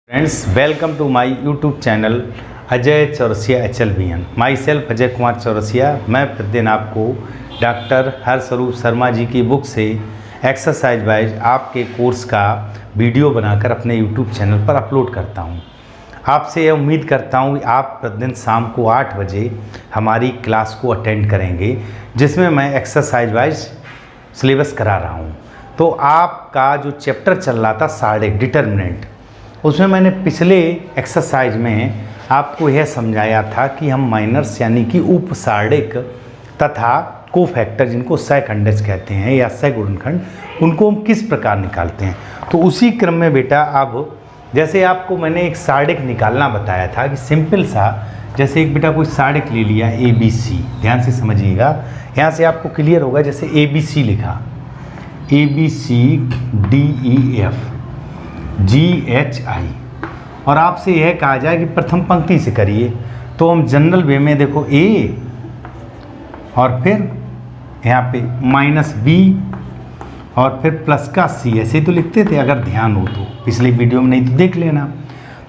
Friends, welcome to my YouTube channel Ajay Chaurasia HLBN। Myself Ajay Kumar Chaurasia. मैं प्रतिदिन आपको डॉक्टर हर्षरूप शर्मा जी की बुक से एक्सरसाइज वाइज आपके कोर्स का वीडियो बनाकर अपने यूट्यूब चैनल पर अपलोड करता हूं। आपसे यह उम्मीद करता हूं कि आप प्रतिदिन शाम को 8 बजे हमारी क्लास को अटेंड करेंगे, जिसमें मैं एक्सरसाइज वाइज सिलेबस करा रहा हूँ। तो आपका जो चैप्टर चल रहा था सार्डिक डिटर्मिनेंट, उसमें मैंने पिछले एक्सरसाइज में आपको यह समझाया था कि हम माइनर्स यानी कि उपसार्डिक तथा कोफैक्टर, जिनको सहखंडज कहते हैं या सहगुणनखंड, उनको हम किस प्रकार निकालते हैं। तो उसी क्रम में बेटा अब जैसे आपको मैंने एक सार्डिक निकालना बताया था कि सिंपल सा, जैसे एक बेटा कोई सार्डिक ले लिया ABC, ध्यान से समझिएगा, यहाँ से आपको क्लियर होगा। जैसे ABC लिखा, ABCDEF GHI, और आपसे यह कहा जाए कि प्रथम पंक्ति से करिए, तो हम जनरल वे में देखो A और फिर यहाँ पे -B और फिर प्लस का C, ऐसे तो लिखते थे अगर ध्यान हो तो, पिछली वीडियो में नहीं तो देख लेना।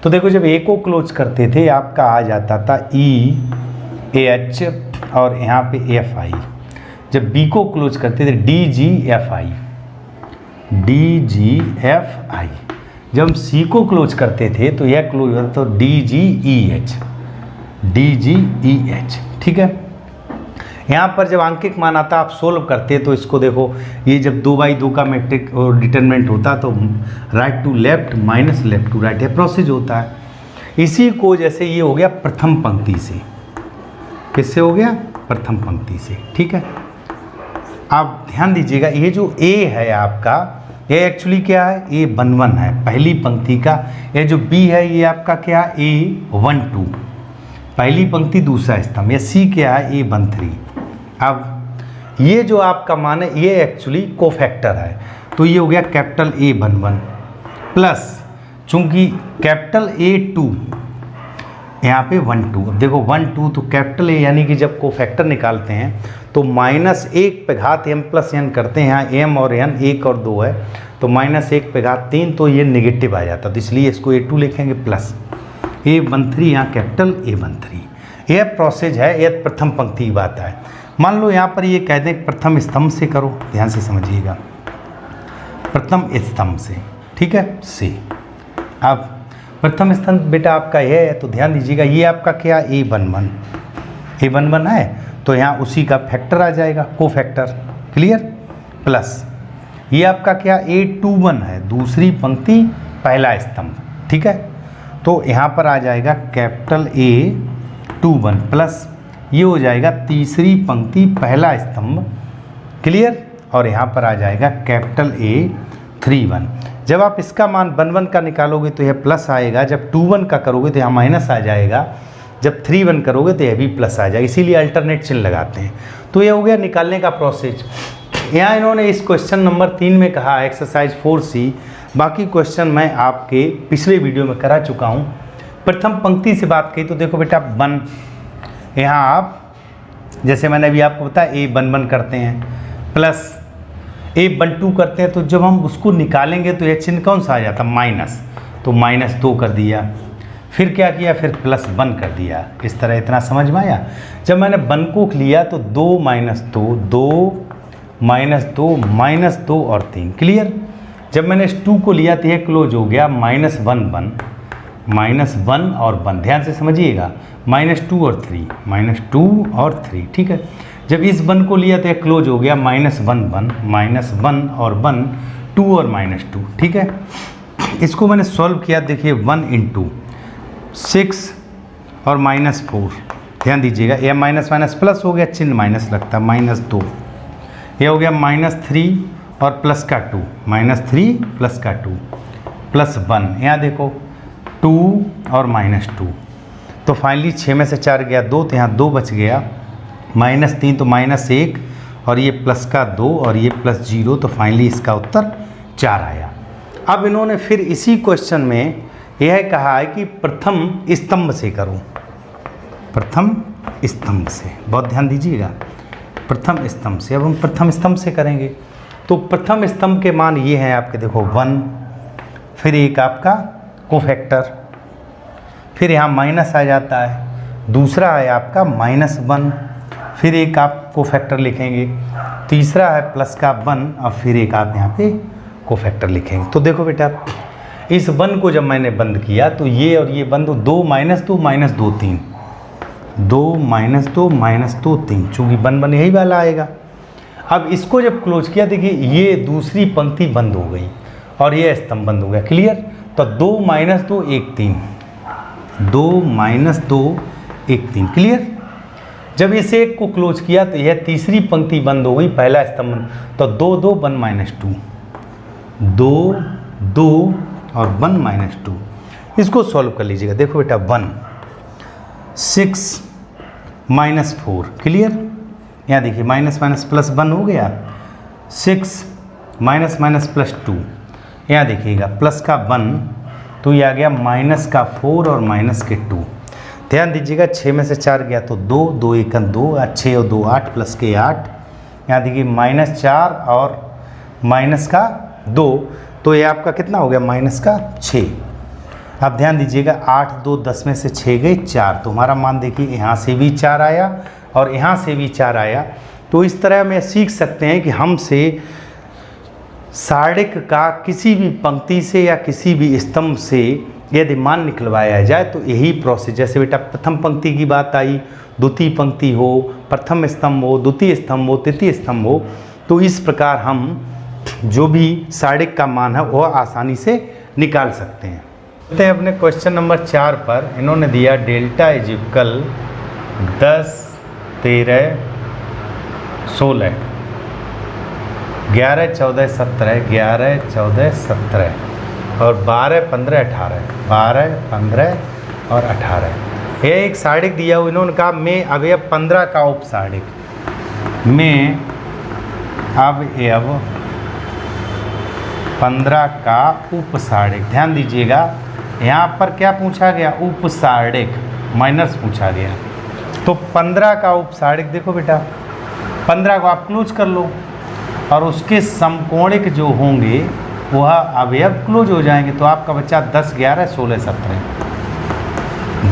तो देखो जब A को क्लोज करते थे आपका आ जाता था EH और यहाँ पे FI। जब B को क्लोज करते थे DGFI। जब हम C को क्लोज करते थे तो यह क्लोज होता तो DGEH। ठीक है। यहाँ पर जब आंकिक मान आता आप सोल्व करते तो इसको देखो, ये जब 2/2 का मैट्रिक और डिटरमिनेंट होता तो right to left minus left to right, यह प्रोसेस होता है। इसी को जैसे ये हो गया प्रथम पंक्ति से, किससे हो गया? प्रथम पंक्ति से। ठीक है। आप ध्यान दीजिएगा, ये जो A है आपका, ये एक्चुअली क्या है? A11 है, पहली पंक्ति का। ये जो B है ये आपका क्या है? A12, पहली पंक्ति दूसरा स्तंभ। ये C क्या है? A13। अब ये जो आपका मान है ये एक्चुअली कोफैक्टर है, तो ये हो गया कैपिटल A11 प्लस, चूंकि कैपिटल A2 यहाँ पे 1 2। अब देखो 1 2 तो कैपिटल A, यानी कि जब कोफैक्टर निकालते हैं तो -1 पे घात m प्लस n करते हैं। यहाँ m और n 1 और 2 है, तो -1 पे घात 3, तो ये नेगेटिव आ जाता, तो इसलिए इसको A2 लिखेंगे प्लस A13, यहाँ कैपिटल A13। यह प्रोसेस है, यह प्रथम पंक्ति की बात है। मान लो यहाँ पर ये कह दें प्रथम स्तंभ से करो, ध्यान से समझिएगा, प्रथम स्तंभ से। ठीक है, से। अब प्रथम स्तंभ बेटा आपका यह है, तो ध्यान दीजिएगा, ये आपका क्या? A11 है, तो यहाँ उसी का फैक्टर आ जाएगा, कोफैक्टर। क्लियर? प्लस ये आपका क्या? A21 है, दूसरी पंक्ति पहला स्तंभ। ठीक है, तो यहाँ पर आ जाएगा कैपिटल A21 प्लस ये हो जाएगा तीसरी पंक्ति पहला स्तंभ। क्लियर? और यहाँ पर आ जाएगा कैपिटल A31। जब आप इसका मान 1 का निकालोगे तो यह प्लस आएगा, जब 21 का करोगे तो यहाँ माइनस आ जाएगा, जब 31 करोगे तो यह भी प्लस आ जाएगा, इसीलिए अल्टरनेट चिन्ह लगाते हैं। तो यह हो गया निकालने का प्रोसेस। यहाँ इन्होंने इस क्वेश्चन नंबर 3 में कहा एक्सरसाइज 4C, बाकी क्वेश्चन मैं आपके पिछले वीडियो में करा चुका हूँ। प्रथम पंक्ति से बात की तो देखो बेटा 1, यहाँ आप जैसे मैंने अभी आपको बताया A11 करते हैं प्लस A12 करते हैं, तो जब हम उसको निकालेंगे तो यह चिन्ह कौन सा आ जाता? माइनस, तो -2 कर दिया, फिर क्या किया? फिर +1 कर दिया। इस तरह इतना समझ में आया। जब मैंने 1 को लिया तो 2 -2 2 -2 और 3। क्लियर? जब मैंने इस 2 को लिया तो यह क्लोज हो गया, -1 और 1। ध्यान से समझिएगा, -2 और 3। ठीक है। जब इस 1 को लिया तो यह क्लोज हो गया, -1 और 1 2 और -2। ठीक है। इसको मैंने सॉल्व किया, देखिए 1 × 6 और -4। ध्यान दीजिएगा, यह माइनस प्लस हो गया, चिन्ह माइनस लगता, -2। यह हो गया -3 और प्लस का 2, -3 प्लस का 2 प्लस 1। यहाँ देखो 2 और -2, तो फाइनली 6 में से 4 गया 2, तो यहाँ 2 बच गया, -3 तो -1 और ये प्लस का 2 और ये +0, तो फाइनली इसका उत्तर 4 आया। अब इन्होंने फिर इसी क्वेश्चन में यह कहा है कि प्रथम स्तंभ से करो, प्रथम स्तंभ से। बहुत ध्यान दीजिएगा, प्रथम स्तंभ से। अब हम प्रथम स्तंभ से करेंगे, तो प्रथम स्तंभ के मान ये हैं आपके, देखो 1, फिर एक आपका कोफैक्टर, फिर यहाँ माइनस आ जाता है, दूसरा है आपका -1, फिर एक आप कोफैक्टर लिखेंगे, तीसरा है प्लस का 1 और फिर एक आप यहाँ पे कोफैक्टर लिखेंगे। तो देखो बेटा इस 1 को जब मैंने बंद किया तो ये और ये बंद, 2 - 2 -2 3, 2 - 2 -2 3, चूँकि 1 यही वाला आएगा। अब इसको जब क्लोज किया देखिए ये दूसरी पंक्ति बंद हो गई और ये स्तंभ बंद हो गया। क्लियर? तो 2 - 2 1 3, 2 - 2 1 3। क्लियर? जब इस एक को क्लोज किया तो यह तीसरी पंक्ति बंद हो गई, पहला स्तंभ। तो 2 2 1 -2, 2 2 और 1 -2। इसको सॉल्व कर लीजिएगा। देखो बेटा 1 6 -4। क्लियर? यहाँ देखिए माइनस प्लस 1 हो गया, 6 -+ 2। यहाँ देखिएगा प्लस का 1 तो ये आ गया माइनस का 4 और माइनस के 2। ध्यान दीजिएगा 6 में से 4 गया तो 2, 2 1 2, 6 और 2 8 प्लस के 8। यहाँ देखिए -4 और माइनस का 2, तो ये आपका कितना हो गया माइनस का 6। अब ध्यान दीजिएगा 8 2 10 में से 6 गए 4, तो हमारा मान देखिए यहाँ से भी 4 आया और यहाँ से भी 4 आया। तो इस तरह में सीख सकते हैं कि हमसे सारणिक का किसी भी पंक्ति से या किसी भी स्तंभ से यदि मान निकलवाया जाए तो यही प्रोसेस, जैसे बेटा प्रथम पंक्ति की बात आई, द्वितीय पंक्ति हो, प्रथम स्तंभ हो, द्वितीय स्तंभ हो, तृतीय स्तंभ हो, तो इस प्रकार हम जो भी सारणिक का मान है वह आसानी से निकाल सकते हैं। तो अपने क्वेश्चन नंबर 4 पर इन्होंने दिया डेल्टा इजिकल 10 13 16 11 14 17 11 14 17 और 12 15 18 12 15 और 18। ये एक सारणिक दिया हुआ, इन्होंने कहा में अवयव 15 का उप सारणिक में अवयव 15 का उप सारणिक। ध्यान दीजिएगा यहाँ पर क्या पूछा गया, उप सारणिक माइनस पूछा गया। तो 15 का उप सारणिक देखो बेटा 15 को आप क्लोज कर लो और उसके समकोणिक जो होंगे वह अवयव क्लोज हो जाएंगे। तो आपका बच्चा 10 11 16 17,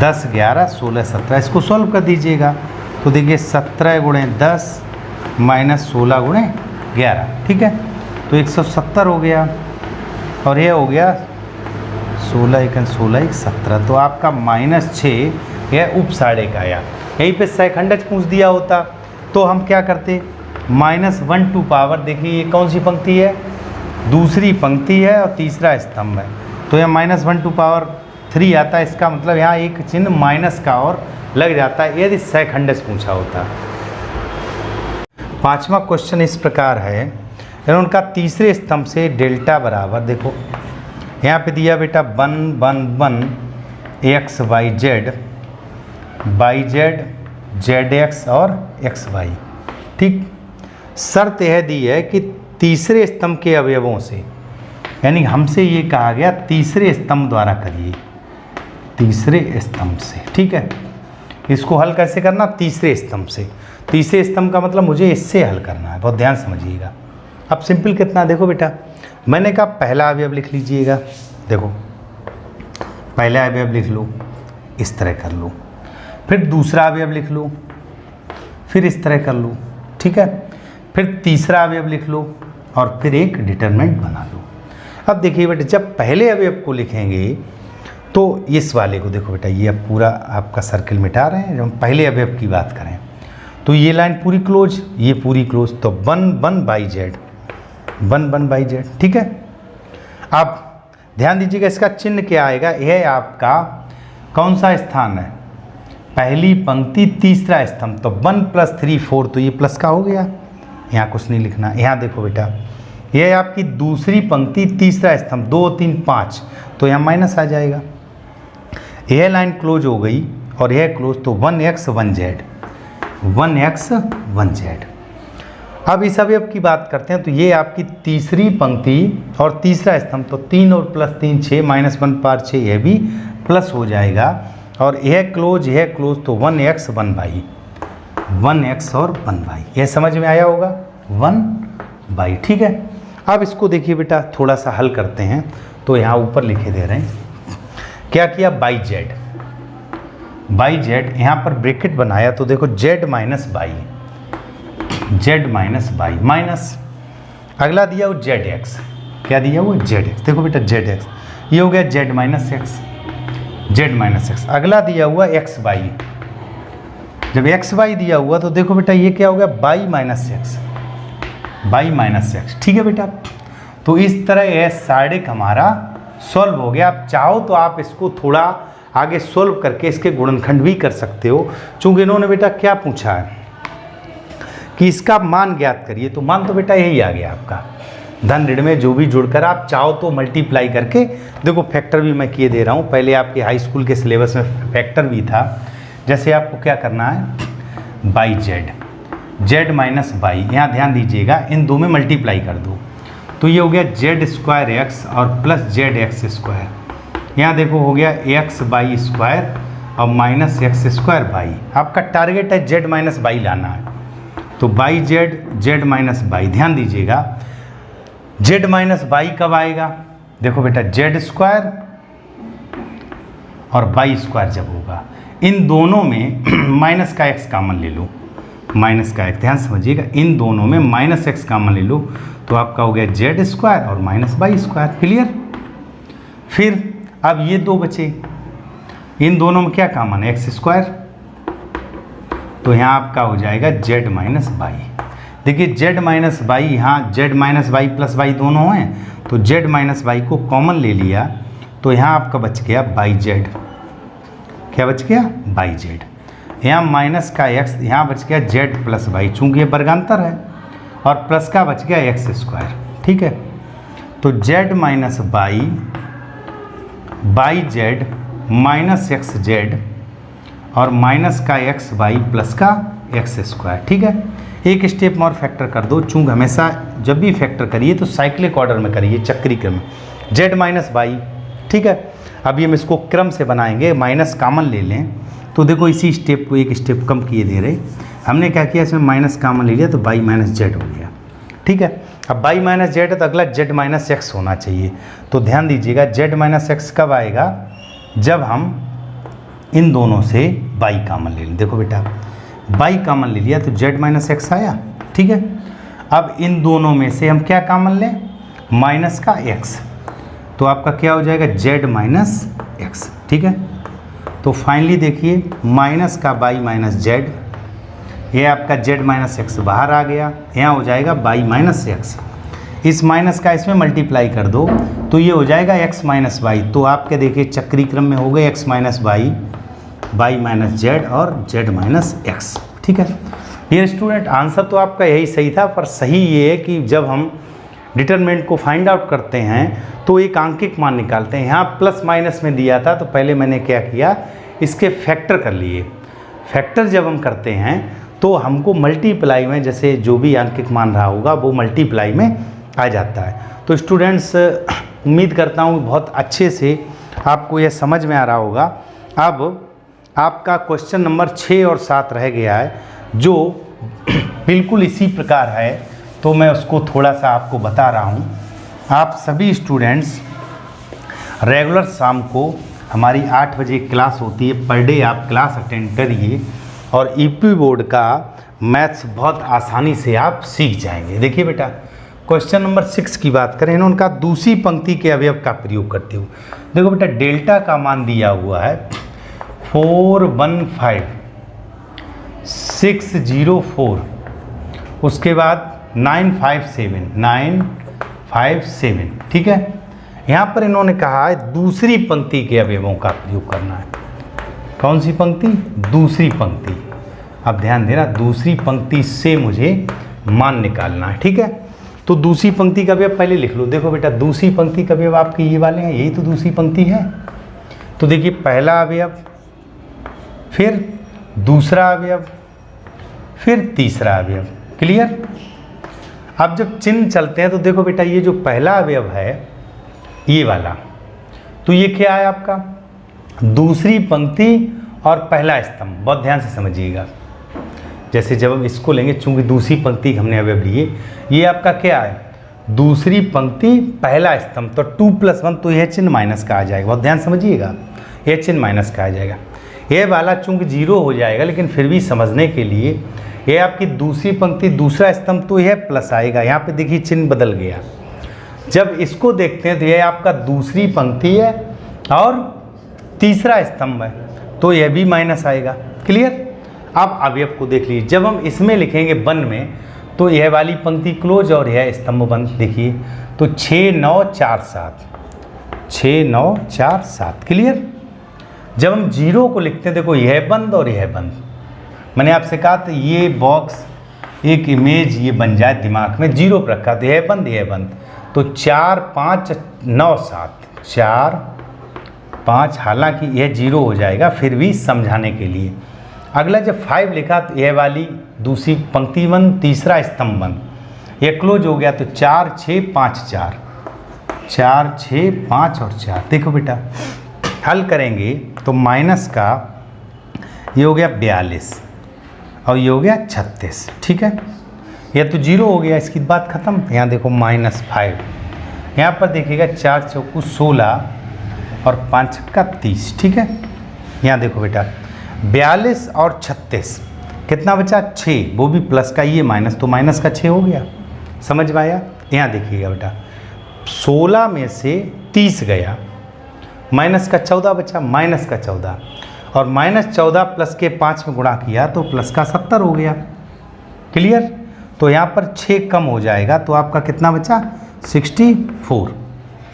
10 11 16 17। इसको सॉल्व कर दीजिएगा तो देखिए 17 × 10 -16 × 11। ठीक है, तो 170 हो गया और यह हो गया 16 × 16 = 17। तो आपका -6 यह उप सारणिक आया। यहीं पे सैखंडज पूछ दिया होता तो हम क्या करते, -1 टू पावर, देखिए ये कौन सी पंक्ति है, दूसरी पंक्ति है और तीसरा स्तंभ है, तो यह -1 टू पावर 3 आता है। इसका मतलब यहाँ एक चिन्ह माइनस का और लग जाता है यदि सैखंडज पूछा होता। 5वां क्वेश्चन इस प्रकार है, उनका तीसरे स्तंभ से डेल्टा बराबर, देखो यहाँ पे दिया बेटा 1 1 1 x y z, y z z x और x y। ठीक, शर्त यह दी है कि तीसरे स्तंभ के अवयवों से, यानी हमसे ये कहा गया तीसरे स्तंभ द्वारा करिए, तीसरे स्तंभ से। ठीक है, इसको हल कैसे करना, तीसरे स्तंभ से। तीसरे स्तंभ का मतलब मुझे इससे हल करना है, बहुत ध्यान समझिएगा। अब सिंपल कितना, देखो बेटा मैंने कहा पहला अवयव लिख लीजिएगा, देखो पहला अवयव लिख लो, इस तरह कर लो, फिर दूसरा अवयव लिख लो, फिर इस तरह कर लो। ठीक है, फिर तीसरा अवयव लिख लो और फिर एक डिटरमिनेंट बना लो। अब देखिए बेटा जब पहले अवयव को लिखेंगे तो इस वाले को देखो बेटा, ये अब पूरा आपका सर्किल मिटा रहे हैं। जब हम पहले अवयव की बात करें तो ये लाइन पूरी क्लोज, ये पूरी क्लोज, तो 1 1 बाई जेड, 1 1 बाई जेड। ठीक है, अब ध्यान दीजिएगा इसका चिन्ह क्या आएगा, यह आपका कौन सा स्थान है, पहली पंक्ति तीसरा स्तंभ। तो 1 + 3 4, तो ये प्लस का हो गया, यहाँ कुछ नहीं लिखना। यहाँ देखो बेटा यह आपकी दूसरी पंक्ति तीसरा स्तंभ, 2 3 5, तो यहाँ माइनस आ जाएगा। यह लाइन क्लोज हो गई और यह क्लोज, तो 1x 1z, 1x 1z। अब इस अवयव की बात करते हैं तो ये आपकी तीसरी पंक्ति और तीसरा स्तंभ, तो 3 और +3 6, -1 पार 6, यह भी प्लस हो जाएगा और यह क्लोज, तो 1x 1y, 1x और 1y। यह समझ में आया होगा, 1y। ठीक है, अब इसको देखिए बेटा थोड़ा सा हल करते हैं, तो यहाँ ऊपर लिखे दे रहे हैं क्या किया, बाई जेड, बाई जेड, यहाँ पर ब्रैकेट बनाया तो देखो Z minus by, Z minus by minus अगला दिया वो जेड एक्स, क्या दिया वो जेड एक्स, देखो बेटा जेड एक्स, ये हो गया Z minus x, Z minus x. अगला दिया हुआ एक्स बाई, जब एक्स बाई दिया हुआ तो देखो बेटा ये क्या हो गया, by minus x, by minus x. ठीक है बेटा, तो इस तरह यह साइडिक हमारा सॉल्व हो गया। आप चाहो तो आप इसको थोड़ा आगे सॉल्व करके इसके गुणनखंड भी कर सकते हो, चूंकि इन्होंने बेटा क्या पूछा है कि इसका मान ज्ञात करिए, तो मान तो बेटा यही आ गया आपका, धन ऋण में जो भी जुड़कर आप चाहो तो मल्टीप्लाई करके, देखो फैक्टर भी मैं किए दे रहा हूँ, पहले आपके हाई स्कूल के सिलेबस में फैक्टर भी था। जैसे आपको क्या करना है, by Z, Z minus by, यहाँ ध्यान दीजिएगा इन दो में मल्टीप्लाई कर दो, तो ये हो गया जेड स्क्वायर एक्स और प्लस जेड एक्स स्क्वायर, यहाँ देखो हो गया एक्स बाई स्क्वायर और माइनस एक्स स्क्वायर बाई। आपका टारगेट है जेड माइनस बाई लाना है, तो by Z, Z minus by. ध्यान दीजिएगा जेड माइनस बाई कब आएगा, देखो बेटा जेड स्क्वायर और बाई स्क्वायर जब होगा, इन दोनों में माइनस का एक्स कॉमन ले लो, माइनस का एक्स, ध्यान समझिएगा इन दोनों में माइनस एक्स कॉमन ले लो, तो आपका हो गया जेड स्क्वायर और माइनस बाई स्क्वायर। क्लियर। फिर अब ये दो बचे, इन दोनों में क्या कॉमन है, एक्स स्क्वायर, तो यहाँ आपका हो जाएगा जेड माइनस बाई। देखिए जेड माइनस बाई, यहाँ Z minus by plus by दोनों हैं, तो जेड माइनस बाई को कॉमन ले लिया, तो यहाँ आपका बच गया बाई जेड, क्या बच गया, बाई जेड। यहाँ माइनस का एक्स, यहाँ बच गया जेड प्लस बाई, चूँकि ये वर्गांतर है, और प्लस का बच गया एक्स स्क्वायर। ठीक है, तो Z minus by, by Z minus x Z और माइनस का एक्स बाई प्लस का एक्स स्क्वायर। ठीक है, एक स्टेप और फैक्टर कर दो, चूँकि हमेशा जब भी फैक्टर करिए तो साइक्लिक ऑर्डर में करिए, चक्री क्रम, जेड माइनस बाई। ठीक है, अभी हम इसको क्रम से बनाएंगे, माइनस कॉमन ले लें, तो देखो इसी स्टेप को एक स्टेप कम किए दे रहे, हमने क्या किया इसमें माइनस कॉमन ले लिया, तो बाई माइनस जेड हो गया। ठीक है, अब बाई माइनस जेड है तो अगला जेड माइनस एक्स होना चाहिए, तो ध्यान दीजिएगा जेड माइनस एक्स कब आएगा, जब हम इन दोनों से बाई कॉमन ले लें। देखो बेटा बाई कॉमन ले लिया तो जेड माइनस एक्स आया। ठीक है, अब इन दोनों में से हम क्या कॉमन लें, माइनस का एक्स, तो आपका क्या हो जाएगा जेड माइनस एक्स। ठीक है, तो फाइनली देखिए माइनस का बाई माइनस जेड, ये आपका जेड माइनस एक्स बाहर आ गया, यहाँ हो जाएगा बाई माइनस एक्स, इस माइनस का इसमें मल्टीप्लाई कर दो तो ये हो जाएगा एक्स माइनस बाई। तो आपके देखिए चक्री क्रम में हो गए x minus by, by minus Z और जेड माइनस एक्स। ठीक है, ये स्टूडेंट आंसर तो आपका यही सही था, पर सही ये है कि जब हम डिटरमिनेंट को फाइंड आउट करते हैं तो एक आंकिक मान निकालते हैं। यहाँ प्लस माइनस में दिया था तो पहले मैंने क्या किया, इसके फैक्टर कर लिए। फैक्टर जब हम करते हैं तो हमको मल्टीप्लाई में, जैसे जो भी आंकिक मान रहा होगा वो मल्टीप्लाई में आ जाता है। तो स्टूडेंट्स उम्मीद करता हूँ बहुत अच्छे से आपको यह समझ में आ रहा होगा। अब आपका क्वेश्चन नंबर 6 और 7 रह गया है, जो बिल्कुल इसी प्रकार है, तो मैं उसको थोड़ा सा आपको बता रहा हूँ। आप सभी स्टूडेंट्स रेगुलर शाम को हमारी 8 बजे क्लास होती है, पर डे आप क्लास अटेंड करिए और ईपी बोर्ड का मैथ्स बहुत आसानी से आप सीख जाएंगे। देखिए बेटा क्वेश्चन नंबर 6 की बात करें, उनका दूसरी पंक्ति के अवयव का प्रयोग करते हुए। देखो बेटा डेल्टा का मान दिया हुआ है 415604, उसके बाद 957। ठीक है, यहाँ पर इन्होंने कहा है दूसरी पंक्ति के अवयवों का प्रयोग करना है। कौन सी पंक्ति, दूसरी पंक्ति। अब ध्यान देना, दूसरी पंक्ति से मुझे मान निकालना है। ठीक है, तो दूसरी पंक्ति का अवयव पहले लिख लो। देखो बेटा दूसरी पंक्ति का अवयव आपके ये वाले हैं, यही तो दूसरी पंक्ति है। तो देखिए पहला अवयव, फिर दूसरा अवयव, फिर तीसरा अवयव। क्लियर। अब जब चिन्ह चलते हैं तो देखो बेटा ये जो पहला अवयव है ये वाला, तो ये क्या है आपका, दूसरी पंक्ति और पहला स्तंभ। बहुत ध्यान से समझिएगा, जैसे जब हम इसको लेंगे, चूंकि दूसरी पंक्ति हमने अवयव लिए, ये आपका क्या है, दूसरी पंक्ति पहला स्तंभ, तो 2 + 1 तो यह चिन्ह माइनस का आ जाएगा, बहुत ध्यान समझिएगा, यह चिन्ह माइनस का आ जाएगा। यह वाला चूंकि 0 हो जाएगा, लेकिन फिर भी समझने के लिए यह आपकी दूसरी पंक्ति दूसरा स्तंभ तो यह प्लस आएगा, यहाँ पे देखिए चिन्ह बदल गया। जब इसको देखते हैं तो यह आपका दूसरी पंक्ति है और तीसरा स्तंभ है, तो यह भी माइनस आएगा। क्लियर? अब अवयव को देख लीजिए, जब हम इसमें लिखेंगे 1 में तो यह वाली पंक्ति क्लोज और यह स्तंभ बंद। देखिए तो 6 9 4 7, 6 9 4 7। क्लियर? जब हम 0 को लिखते हैं देखो यह बंद और यह बंद। मैंने आपसे कहा था ये बॉक्स एक इमेज ये बन जाए दिमाग में, 0 पर रखा तो यह बंद यह बंद, तो 4 5 9 7, 4 5, हालांकि यह 0 हो जाएगा फिर भी समझाने के लिए। अगला जब 5 लिखा तो यह वाली दूसरी पंक्ति बंद, तीसरा स्तंभ बंद, यह क्लोज हो गया तो 4 6 5 4, 4 6 5 और 4। देखो बेटा हल करेंगे तो माइनस का ये हो गया 42 और ये हो गया 36। ठीक है, यह तो 0 हो गया, इसकी बात खत्म। यहाँ देखो -5, यहाँ पर देखिएगा 4 चौकू 16 और 5 का 30। ठीक है, यहाँ देखो बेटा 42 और 36 कितना बचा 6, वो भी प्लस का, ये माइनस, तो माइनस का 6 हो गया। समझ में आया? यहाँ देखिएगा बेटा 16 में से 30 गया, माइनस का 14 बचा, माइनस का 14 और -14 प्लस के 5 में गुणा किया तो प्लस का 70 हो गया। क्लियर? तो यहाँ पर 6 कम हो जाएगा तो आपका कितना बचा 64।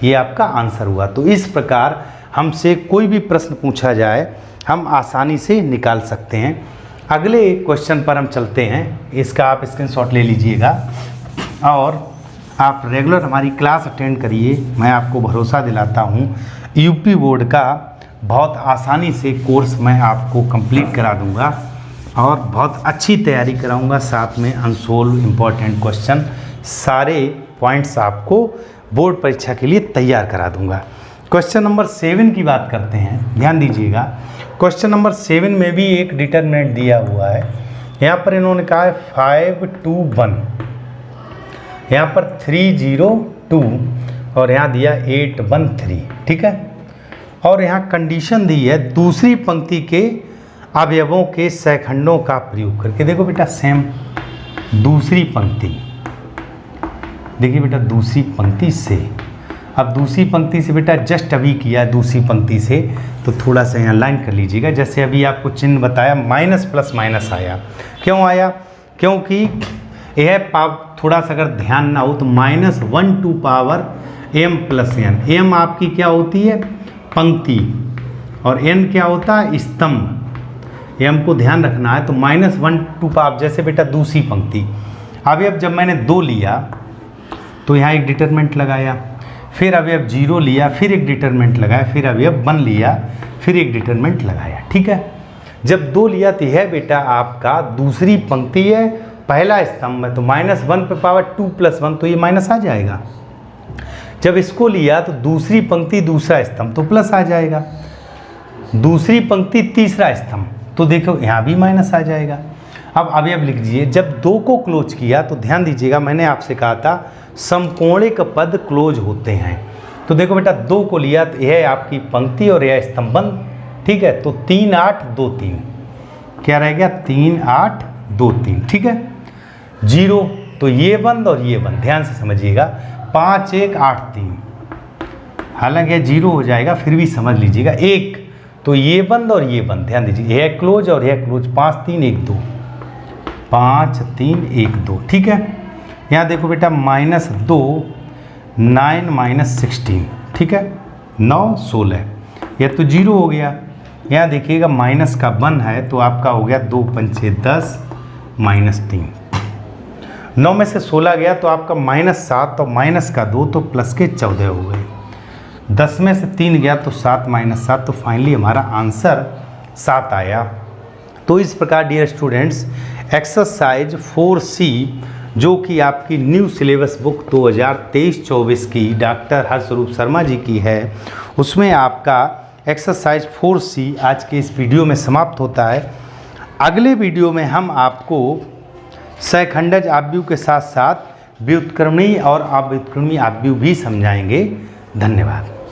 ये आपका आंसर हुआ। तो इस प्रकार हमसे कोई भी प्रश्न पूछा जाए हम आसानी से निकाल सकते हैं। अगले क्वेश्चन पर हम चलते हैं, इसका आप स्क्रीनशॉट ले लीजिएगा और आप रेगुलर हमारी क्लास अटेंड करिए। मैं आपको भरोसा दिलाता हूँ यूपी बोर्ड का बहुत आसानी से कोर्स मैं आपको कंप्लीट करा दूंगा और बहुत अच्छी तैयारी कराऊंगा, साथ में अनसोल्व इम्पॉर्टेंट क्वेश्चन सारे पॉइंट्स आपको बोर्ड परीक्षा के लिए तैयार करा दूंगा। क्वेश्चन नंबर 7 की बात करते हैं, ध्यान दीजिएगा। क्वेश्चन नंबर 7 में भी एक डिटरमिनेंट दिया हुआ है। यहाँ पर इन्होंने कहा है 5 2 1, यहाँ पर 3 0 2 और यहाँ दिया 8 1 3। ठीक है, और यहाँ कंडीशन दी है दूसरी पंक्ति के अवयवों के सहखंडों का प्रयोग करके। देखो बेटा सेम दूसरी पंक्ति, देखिए बेटा दूसरी पंक्ति से, अब दूसरी पंक्ति से बेटा जस्ट अभी किया है दूसरी पंक्ति से, तो थोड़ा सा यहाँ लाइन कर लीजिएगा। जैसे अभी आपको चिन्ह बताया माइनस प्लस माइनस आया, क्यों आया? क्योंकि यह थोड़ा सा अगर ध्यान ना हो तो -1 to power m + n, m आपकी क्या होती है पंक्ति और n क्या होता है स्तंभ। m को ध्यान रखना है। तो -1 टू पावर, जैसे बेटा दूसरी पंक्ति, अभी अब जब मैंने 2 लिया तो यहाँ एक डिटरमिनेंट लगाया, फिर अभी अब 0 लिया, फिर एक डिटरमिनेंट लगाया, फिर अभी अब 1 लिया, फिर एक डिटरमिनेंट लगाया। ठीक है, जब 2 लिया तो यह बेटा आपका दूसरी पंक्ति है, पहला स्तंभ है, तो -1 पे पावर 2 + 1 तो ये माइनस आ जाएगा। जब इसको लिया तो दूसरी पंक्ति दूसरा स्तंभ तो प्लस आ जाएगा, दूसरी पंक्ति तीसरा स्तंभ तो देखो यहाँ भी माइनस आ जाएगा। अब लिख दीजिए, जब 2 को क्लोज किया तो ध्यान दीजिएगा, मैंने आपसे कहा था समकोणिक पद क्लोज होते हैं। तो देखो बेटा 2 को लिया तो यह आपकी पंक्ति और यह स्तंभ बंद। ठीक है, तो 3 8 2 3 क्या रह गया 3 8 2 3। ठीक है, 0 तो ये बंद और ये बंद, ध्यान से समझिएगा 5 1 8 3, हालांकि यह 0 हो जाएगा फिर भी समझ लीजिएगा। 1 तो ये बंद और ये बंद, ध्यान दीजिए यह क्लोज और यह क्लोज, 5 3 1 2, 5 3 1 2। ठीक है, यहाँ देखो बेटा -2 9 -16। ठीक है, 9 16, यह तो 0 हो गया। यहाँ देखिएगा माइनस का 1 है तो आपका हो गया 2 5 10 -3, 9 में से 16 गया तो आपका -7 और माइनस का 2 तो प्लस के 14 हो गए। 10 में से 3 गया तो 7 -7 तो फाइनली हमारा आंसर 7 आया। तो इस प्रकार डियर स्टूडेंट्स एक्सरसाइज 4C जो कि आपकी न्यू सिलेबस बुक 2023-24 की डॉक्टर हर्षरूप शर्मा जी की है, उसमें आपका एक्सरसाइज 4C आज के इस वीडियो में समाप्त होता है। अगले वीडियो में हम आपको सहखंडज आव्यूह के साथ साथ व्युत्क्रमणीय और अव्युत्क्रमणीय आप भी समझाएंगे। धन्यवाद।